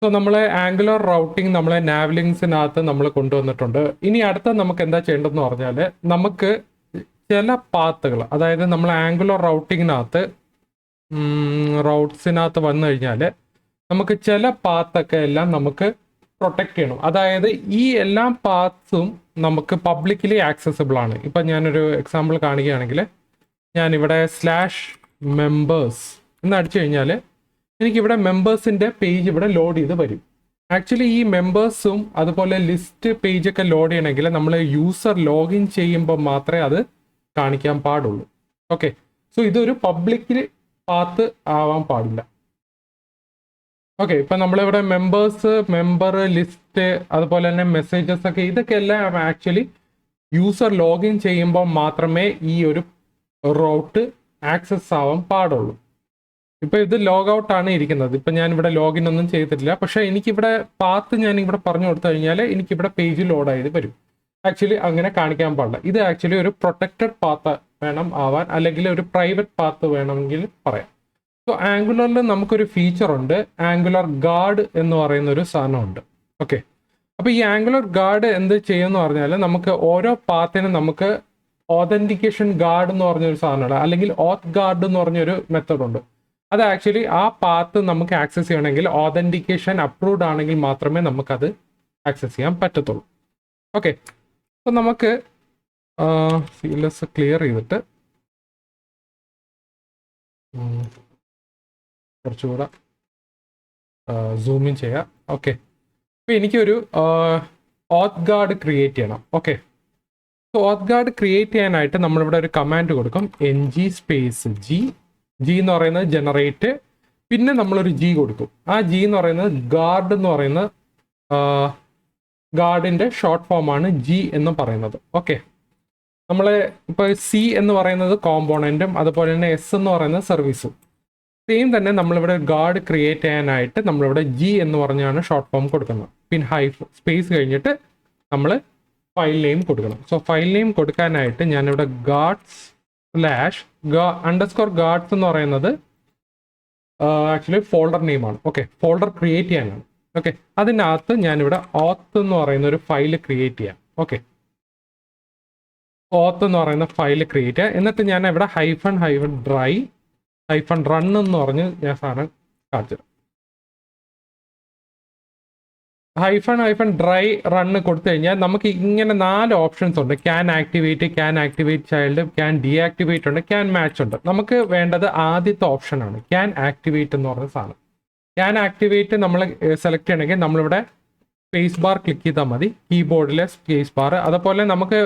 So നമ്മൾ angular routing നമ്മളെ നാവ്ലിങ്സിനകത്ത് നമ്മൾ കൊണ്ടുവന്നിട്ടുണ്ട്. ഇനി അടുത്ത നമുക്ക് എന്താ ചെയ്യേണ്ടതെന്ന് പറഞ്ഞാൽ നമുക്ക് ചില പാത്തുകൾ, അതായത് നമ്മൾ ആംഗുലർ റൗട്ടിങ്ങിനകത്ത് റൗട്ട്സിനകത്ത് വന്നു കഴിഞ്ഞാൽ നമുക്ക് ചില പാത്തൊക്കെ എല്ലാം നമുക്ക് പ്രൊട്ടക്റ്റ് ചെയ്യണം. അതായത് ഈ എല്ലാ പാത്സും നമുക്ക് പബ്ലിക്കലി ആക്സസിബിൾ ആണ്. ഇപ്പം ഞാനൊരു എക്സാമ്പിൾ കാണിക്കുകയാണെങ്കിൽ ഞാനിവിടെ /members എന്ന് അടിച്ചു കഴിഞ്ഞാൽ എനിക്കിവിടെ മെമ്പേഴ്സിൻ്റെ പേജ് ഇവിടെ ലോഡ് ചെയ്ത് വരും. ആക്ച്വലി ഈ മെമ്പേഴ്സും അതുപോലെ ലിസ്റ്റ് പേജൊക്കെ ലോഡ് ചെയ്യണമെങ്കിൽ നമ്മൾ യൂസർ ലോഗിൻ ചെയ്യുമ്പോൾ മാത്രമേ അത് കാണിക്കാൻ പാടുള്ളൂ. ഓക്കെ, സോ ഇതൊരു പബ്ലിക് പാത്ത് ആവാൻ പാടില്ല. ഓക്കെ, ഇപ്പം നമ്മളിവിടെ മെമ്പേഴ്സ്, മെമ്പർ ലിസ്റ്റ്, അതുപോലെ തന്നെ മെസ്സേജസ് ഒക്കെ, ഇതൊക്കെ എല്ലാം ആക്ച്വലി യൂസർ ലോഗിൻ ചെയ്യുമ്പോൾ മാത്രമേ ഈ ഒരു റൗട്ട് ആക്സസ് ആവാൻ പാടുള്ളൂ. ഇപ്പം ഇത് ലോഗ് ഔട്ട് ആണ് ഇരിക്കുന്നത്. ഇപ്പം ഞാനിവിടെ ലോഗിൻ ഒന്നും ചെയ്തിട്ടില്ല, പക്ഷേ എനിക്കിവിടെ പാത്ത് ഞാനിവിടെ പറഞ്ഞു കൊടുത്തു കഴിഞ്ഞാൽ എനിക്കിവിടെ പേജ് ലോഡായത് വരും. ആക്ച്വലി അങ്ങനെ കാണിക്കാൻ പാടില്ല. ഇത് ആക്ച്വലി ഒരു പ്രൊട്ടക്റ്റഡ് പാത്ത് വേണം ആവാൻ, അല്ലെങ്കിൽ ഒരു പ്രൈവറ്റ് പാത്ത് വേണമെങ്കിൽ പറയാം. സോ ആംഗുലറിൽ നമുക്കൊരു ഫീച്ചർ ഉണ്ട്, ആംഗുലർ ഗാർഡ് എന്ന് പറയുന്ന ഒരു സാധനമുണ്ട്. ഓക്കെ, അപ്പോൾ ഈ ആംഗുലർ ഗാർഡ് എന്ത് ചെയ്യുമെന്ന് പറഞ്ഞാൽ നമുക്ക് ഓരോ പാത്തിനും നമുക്ക് ഓതന്റിക്കേഷൻ ഗാർഡ് എന്ന് പറഞ്ഞൊരു സാധനമുണ്ട്, അല്ലെങ്കിൽ ഓത്ത് ഗാർഡ് എന്ന് പറഞ്ഞൊരു മെത്തഡ് ഉണ്ട്. അത് ആക്ച്വലി ആ പാത്ത് നമുക്ക് ആക്സസ് ചെയ്യണമെങ്കിൽ ഓതന്റിക്കേഷൻ അപ്രൂവ്ഡ് ആണെങ്കിൽ മാത്രമേ നമുക്കത് ആക്സസ് ചെയ്യാൻ പറ്റത്തുള്ളൂ. ഓക്കെ, അപ്പോൾ നമുക്ക് CLS ക്ലിയർ ചെയ്തിട്ട് കുറച്ചുകൂടെ സൂമിൻ ചെയ്യാം. ഓക്കെ, അപ്പോൾ എനിക്കൊരു ഓത്ത് ഗാർഡ് ക്രിയേറ്റ് ചെയ്യണം. ഓക്കെ, സോ ഓത്ത് ഗാർഡ് ക്രിയേറ്റ് ചെയ്യാനായിട്ട് നമ്മളിവിടെ ഒരു കമാൻഡ് കൊടുക്കും, ng സ്പേസ് ജി എന്ന് പറയുന്നത് ജനറേറ്റ്, പിന്നെ നമ്മളൊരു ജി കൊടുക്കും. ആ ജി എന്ന് പറയുന്നത് ഗാർഡ് എന്ന് പറയുന്ന ഗാർഡിൻ്റെ ഷോർട്ട് ഫോമാണ് ജി എന്ന് പറയുന്നത്. ഓക്കെ, നമ്മൾ ഇപ്പോൾ C എന്ന് പറയുന്നത് കോമ്പോണൻറ്റും അതുപോലെ തന്നെ S എന്ന് പറയുന്നത് സർവീസും. സെയിം തന്നെ നമ്മളിവിടെ ഗാർഡ് ക്രിയേറ്റ് ചെയ്യാനായിട്ട് നമ്മളിവിടെ ജി എന്ന് പറഞ്ഞാണ് ഷോർട്ട് ഫോം കൊടുക്കുന്നത്. പിന്നെ സ്പേസ് കഴിഞ്ഞിട്ട് നമ്മൾ ഫയൽ നെയിം കൊടുക്കണം. സോ ഫയൽ നെയിം കൊടുക്കാനായിട്ട് ഞാനിവിടെ /_guards എന്ന് പറയുന്നത് ആക്ച്വലി ഫോൾഡർ നെയിമാണ്. ഓക്കെ, ഫോൾഡർ ക്രിയേറ്റ് ചെയ്യാനാണ്. ഓക്കെ, അതിനകത്ത് ഞാനിവിടെ ഓത്ത് എന്ന് പറയുന്ന ഒരു ഫയൽ ക്രിയേറ്റ് ചെയ്യാം. ഓക്കെ, ഓത്ത് എന്ന് പറയുന്ന ഫയൽ ക്രിയേറ്റ് ചെയ്യാം. എന്നിട്ട് ഞാൻ ഇവിടെ -run എന്ന് പറഞ്ഞ് ഞാൻ സാധനം കാണിച്ചു. -dry റണ്ണ് കൊടുത്തു കഴിഞ്ഞാൽ നമുക്ക് ഇങ്ങനെ 4 ഓപ്ഷൻസ് ഉണ്ട്. Can activate child, can deactivate ഉണ്ട്, ക്യാൻ മാച്ച് ഉണ്ട്. നമുക്ക് വേണ്ടത് ആദ്യത്തെ ഓപ്ഷനാണ്, ക്യാൻ ആക്ടിവേറ്റ് എന്ന് പറഞ്ഞ സാധനം. ക്യാൻ ആക്ടിവേറ്റ് നമ്മൾ സെലക്ട് ചെയ്യണമെങ്കിൽ നമ്മളിവിടെ സ്പേസ് ബാർ ക്ലിക്ക് ചെയ്താൽ മതി, കീബോർഡിലെ സ്പേസ് ബാർ. അതുപോലെ നമുക്ക്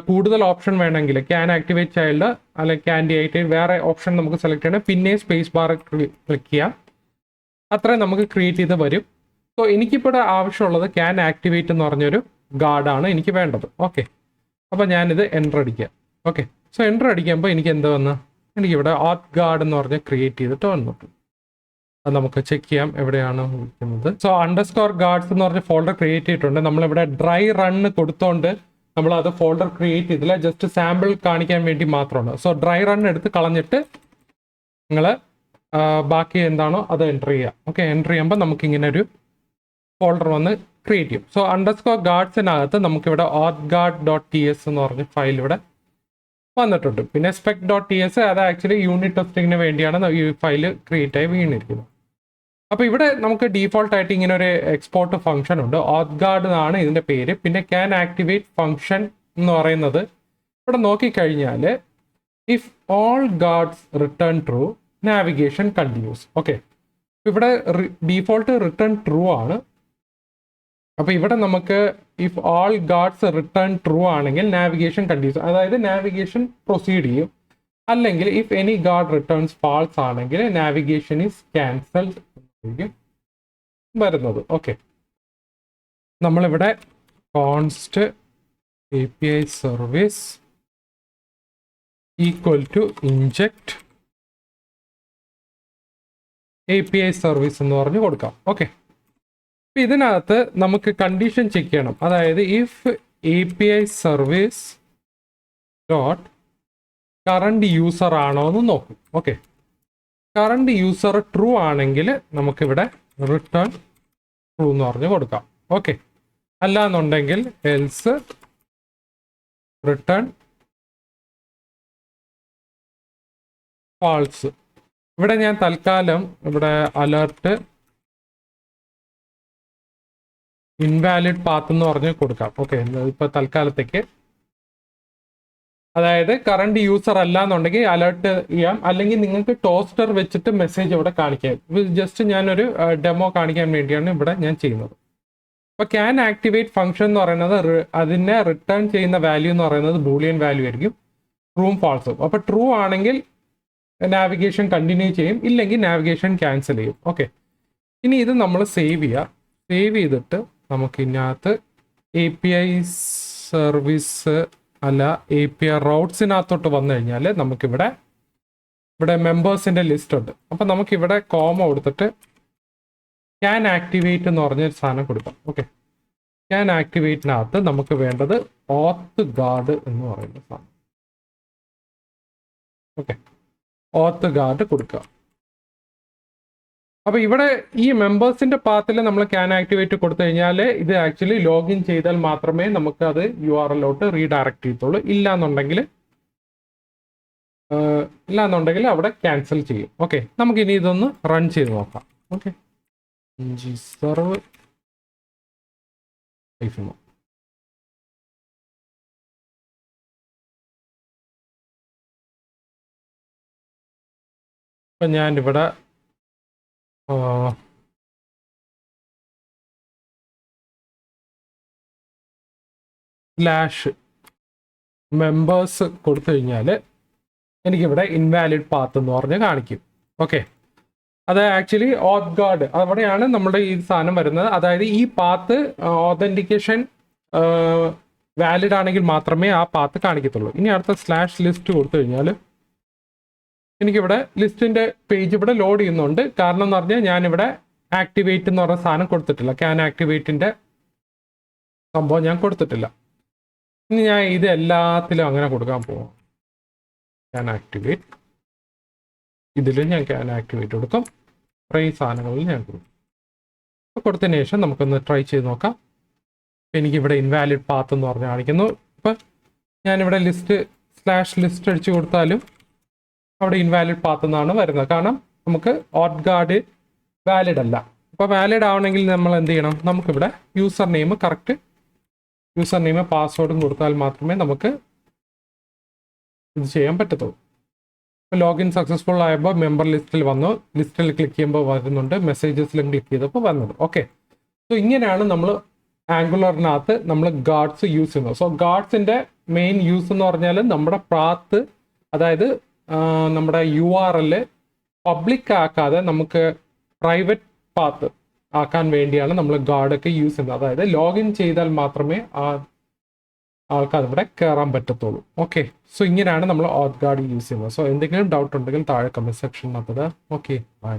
കൂടുതൽ ഓപ്ഷൻ വേണമെങ്കിൽ ക്യാൻ ആക്ടിവേറ്റ് ചൈൽഡ് അല്ലെങ്കിൽ ക്യാൻ ഡീആക്ടിവേറ്റ് വേറെ ഓപ്ഷൻ നമുക്ക് സെലക്ട് ചെയ്യണം, പിന്നെ സ്പേസ് ബാർ ക്ലിക്ക് ചെയ്യാം. അത്രയും നമുക്ക് ക്രിയേറ്റ് ചെയ്ത് വരും. സോ എനിക്കിപ്പോൾ ആവശ്യമുള്ളത് ക്യാൻ ആക്ടിവേറ്റ് എന്ന് പറഞ്ഞൊരു ഗാർഡാണ് എനിക്ക് വേണ്ടത്. ഓക്കെ, അപ്പോൾ ഞാനിത് എൻ്റർ അടിക്കാം. ഓക്കെ, സോ എൻ്റർ അടിക്കുമ്പോൾ എനിക്ക് എന്ത് വന്ന് എനിക്കിവിടെ ഓത്ത് ഗാർഡ് എന്ന് പറഞ്ഞ് ക്രിയേറ്റ് ചെയ്തിട്ട് വന്നിട്ട് അത് നമുക്ക് ചെക്ക് ചെയ്യാം എവിടെയാണ് വിളിക്കുന്നത്. സോ _guards എന്ന് പറഞ്ഞ ഫോൾഡർ ക്രിയേറ്റ് ചെയ്തിട്ടുണ്ട്. നമ്മളിവിടെ ഡ്രൈ റണ്ണ് കൊടുത്തോണ്ട് നമ്മൾ അത് ഫോൾഡർ ക്രിയേറ്റ് ചെയ്തില്ല, ജസ്റ്റ് സാമ്പിൾ കാണിക്കാൻ വേണ്ടി മാത്രമാണ്. സോ ഡ്രൈ റൺ എടുത്ത് കളഞ്ഞിട്ട് നിങ്ങൾ ബാക്കി എന്താണോ അത് എൻ്റർ ചെയ്യുക. ഓക്കെ, എൻ്റർ ചെയ്യുമ്പോൾ നമുക്കിങ്ങനെ ഒരു ഫോൾഡർ വന്ന് ക്രിയേറ്റ് ചെയ്യും. സോ _guardsനകത്ത് നമുക്കിവിടെ authguard.ts എന്ന് പറഞ്ഞ ഫയൽ ഇവിടെ വന്നിട്ടുണ്ട്. പിന്നെ spec.ts അത് ആക്ച്വലി യൂണിറ്റ് ടെസ്റ്റിങ്ങിന് വേണ്ടിയാണ് ഈ ഫയൽ ക്രിയേറ്റ് ആയി വീണിരിക്കുന്നത്. അപ്പോൾ ഇവിടെ നമുക്ക് ഡീഫോൾട്ട് ആയിട്ട് ഇങ്ങനെ ഒരു എക്സ്പോർട്ട് ഫംഗ്ഷൻ ഉണ്ട്, authguard എന്നാണ് ഇതിൻ്റെ പേര്. പിന്നെ ക്യാൻ ആക്ടിവേറ്റ് ഫംഗ്ഷൻ എന്ന് പറയുന്നത് ഇവിടെ നോക്കിക്കഴിഞ്ഞാൽ if all guards return true navigation continues. Okay, ഇവിടെ ഡീഫോൾട്ട് റിട്ടേൺ ട്രൂ ആണ്. അപ്പോൾ ഇവിടെ നമുക്ക് if all guards return true ആണെങ്കിൽ നാവിഗേഷൻ കണ്ടിന്യൂസ്, അതായത് നാവിഗേഷൻ പ്രൊസീഡ് ചെയ്യും. അല്ലെങ്കിൽ if any guard returns false ആണെങ്കിൽ നാവിഗേഷൻ ഈസ് ക്യാൻസൽഡ് വരുന്നത്. ഓക്കെ, നമ്മളിവിടെ const API service equal to inject API service എന്ന് പറഞ്ഞ് കൊടുക്കാം. ഓക്കെ, അപ്പം ഇതിനകത്ത് നമുക്ക് കണ്ടീഷൻ ചെക്ക് ചെയ്യണം, അതായത് if API service dot current user ആണോ എന്ന് നോക്കും. ഓക്കെ, കറണ്ട് യൂസർ ട്രൂ ആണെങ്കിൽ നമുക്കിവിടെ റിട്ടേൺ ട്രൂ എന്ന് പറഞ്ഞ് കൊടുക്കാം. ഓക്കെ, അല്ല എന്നുണ്ടെങ്കിൽ എൽസ് റിട്ടേൺ ഫാൾസ്. ഇവിടെ ഞാൻ തൽക്കാലം ഇവിടെ അലേർട്ട് ഇൻവാലിഡ് പാത്ത് എന്ന് പറഞ്ഞ് കൊടുക്കാം. ഓക്കെ, ഇപ്പൊ തൽക്കാലത്തേക്ക്, അതായത് കറണ്ട് യൂസർ അല്ല എന്നുണ്ടെങ്കിൽ അലേർട്ട് ചെയ്യാം, അല്ലെങ്കിൽ നിങ്ങൾക്ക് ടോസ്റ്റർ വെച്ചിട്ട് മെസ്സേജ് ഇവിടെ കാണിക്കാം. ജസ്റ്റ് ഞാനൊരു ഡെമോ കാണിക്കാൻ വേണ്ടിയാണ് ഇവിടെ ഞാൻ ചെയ്യുന്നത്. അപ്പോൾ ക്യാൻ ആക്ടിവേറ്റ് ഫംഗ്ഷൻ എന്ന് പറയുന്നത് അതിനെ റിട്ടേൺ ചെയ്യുന്ന വാല്യൂ എന്ന് പറയുന്നത് ബൂളിയൻ വാല്യൂ ആയിരിക്കും, ട്രൂവും ഫാൾസും. അപ്പോൾ ട്രൂ ആണെങ്കിൽ നാവിഗേഷൻ കണ്ടിന്യൂ ചെയ്യും, ഇല്ലെങ്കിൽ നാവിഗേഷൻ ക്യാൻസൽ ചെയ്യും. ഓക്കെ, ഇനി ഇത് നമ്മൾ സേവ് ചെയ്യുക. സേവ് ചെയ്തിട്ട് നമുക്ക് ഇതിനകത്ത് API സർവീസ് അല്ല API റൗട്ട്സിനകത്തോട്ട് വന്നു കഴിഞ്ഞാൽ നമുക്കിവിടെ മെമ്പേഴ്സിൻ്റെ ലിസ്റ്റ് ഉണ്ട്. അപ്പം നമുക്കിവിടെ കോമ കൊടുത്തിട്ട് ക്യാൻ ആക്ടിവേറ്റ് എന്ന് പറഞ്ഞൊരു സാധനം കൊടുക്കാം. ഓക്കെ, ക്യാൻ ആക്ടിവേറ്റിനകത്ത് നമുക്ക് വേണ്ടത് ഓത്ത് ഗാർഡ് എന്ന് പറയുന്ന സാധനം. ഓക്കെ, ഓത്ത് ഗാർഡ് കൊടുക്കുക. അപ്പോൾ ഇവിടെ ഈ മെമ്പേഴ്സിന്റെ പാത്തിൽ നമ്മൾ ക്യാൻ ആക്ടിവേറ്റ് കൊടുത്തു കഴിഞ്ഞാൽ ഇത് ആക്ച്വലി ലോഗിൻ ചെയ്താൽ മാത്രമേ നമുക്ക് അത് URL-ലോട്ട് റീഡയറക്റ്റ് ചെയ്യത്തുള്ളൂ. ഇല്ലാന്നുണ്ടെങ്കിൽ അവിടെ ക്യാൻസൽ ചെയ്യും. ഓക്കെ, നമുക്കിനി ഇതൊന്ന് റൺ ചെയ്ത് നോക്കാം. ഓക്കെ, സർവ് ഇപ്പം ഞാനിവിടെ സ്ലാഷ് മെമ്പേഴ്സ് കൊടുത്തു കഴിഞ്ഞാൽ എനിക്കിവിടെ ഇൻവാലിഡ് പാത്ത് എന്ന് പറഞ്ഞ് കാണിക്കും. ഓക്കെ, അത് ആക്ച്വലി ഓത്ത് ഗാർഡ് അവിടെയാണ് നമ്മുടെ ഈ സാധനം വരുന്നത്. അതായത് ഈ പാത്ത് ഓതൻറ്റിക്കേഷൻ വാലിഡ് ആണെങ്കിൽ മാത്രമേ ആ പാത്ത് കാണിക്കത്തുള്ളൂ. ഇനി അടുത്ത സ്ലാഷ് ലിസ്റ്റ് കൊടുത്തു കഴിഞ്ഞാൽ എനിക്കിവിടെ ലിസ്റ്റിൻ്റെ പേജ് ഇവിടെ ലോഡ് ചെയ്യുന്നുണ്ട്. കാരണം എന്ന് പറഞ്ഞാൽ ഞാനിവിടെ ആക്ടിവേറ്റ് എന്ന് പറഞ്ഞ സാധനം കൊടുത്തിട്ടില്ല, ക്യാൻ ആക്ടിവേറ്റിൻ്റെ സംഭവം ഞാൻ കൊടുത്തിട്ടില്ല. ഇനി ഞാൻ ഇത് എല്ലാത്തിലും അങ്ങനെ കൊടുക്കാൻ പോവാം. ക്യാൻ ആക്ടിവേറ്റ്, ഇതിലും ഞാൻ ക്യാൻ ആക്ടിവേറ്റ് കൊടുക്കും, ഇത്രയും സാധനങ്ങളിൽ ഞാൻ കൊടുക്കും. അപ്പോൾ കൊടുത്തതിന് ശേഷം നമുക്കൊന്ന് ട്രൈ ചെയ്ത് നോക്കാം. എനിക്കിവിടെ ഇൻവാലിഡ് പാത്ത് എന്ന് പറഞ്ഞ് കാണിക്കുന്നു. ഇപ്പം ഞാനിവിടെ സ്ലാഷ് ലിസ്റ്റ് അടിച്ചു കൊടുത്താലും അവിടെ ഇൻവാലിഡ് പാത്ത് എന്നാണ് വരുന്നത്. കാരണം നമുക്ക് ഓത്ത് ഗാർഡ് വാലിഡ് അല്ല. അപ്പോൾ വാലിഡ് ആവണമെങ്കിൽ നമ്മൾ എന്ത് ചെയ്യണം? നമുക്കിവിടെ user name correct user name പാസ്വേഡും കൊടുത്താൽ മാത്രമേ നമുക്ക് ഇത് ചെയ്യാൻ പറ്റത്തുള്ളൂ. ഇപ്പോൾ ലോഗിൻ സക്സസ്ഫുൾ ആയപ്പോൾ മെമ്പർ ലിസ്റ്റിൽ വന്നു, ലിസ്റ്റിൽ ക്ലിക്ക് ചെയ്യുമ്പോൾ വരുന്നുണ്ട്, മെസ്സേജസിലും ക്ലിക്ക് ചെയ്തപ്പോൾ വന്നത്. ഓക്കെ, സോ ഇങ്ങനെയാണ് നമ്മൾ ആംഗുലറിനകത്ത് നമ്മൾ ഗാർഡ്സ് യൂസ് ചെയ്യുന്നത്. സോ ഗാർഡ്സിൻ്റെ മെയിൻ യൂസ് എന്ന് പറഞ്ഞാൽ നമ്മുടെ പാത്ത്, അതായത് നമ്മുടെ URL പബ്ലിക് ആക്കാതെ നമുക്ക് പ്രൈവറ്റ് പാത്ത് ആക്കാൻ വേണ്ടിയാണ് നമ്മൾ ഗാർഡൊക്കെ യൂസ് ചെയ്യുന്നത്. അതായത് ലോഗിൻ ചെയ്താൽ മാത്രമേ ആൾക്കാർ ഇവിടെ കയറാൻ പറ്റത്തുള്ളൂ. ഓക്കെ, സോ ഇങ്ങനെയാണ് നമ്മൾ ഓത്ത് ഗാർഡ് യൂസ് ചെയ്യുന്നത്. സോ എന്തെങ്കിലും ഡൗട്ട് ഉണ്ടെങ്കിൽ താഴെ കമൻറ്റ് സെക്ഷനിനകത്ത്. Okay, by.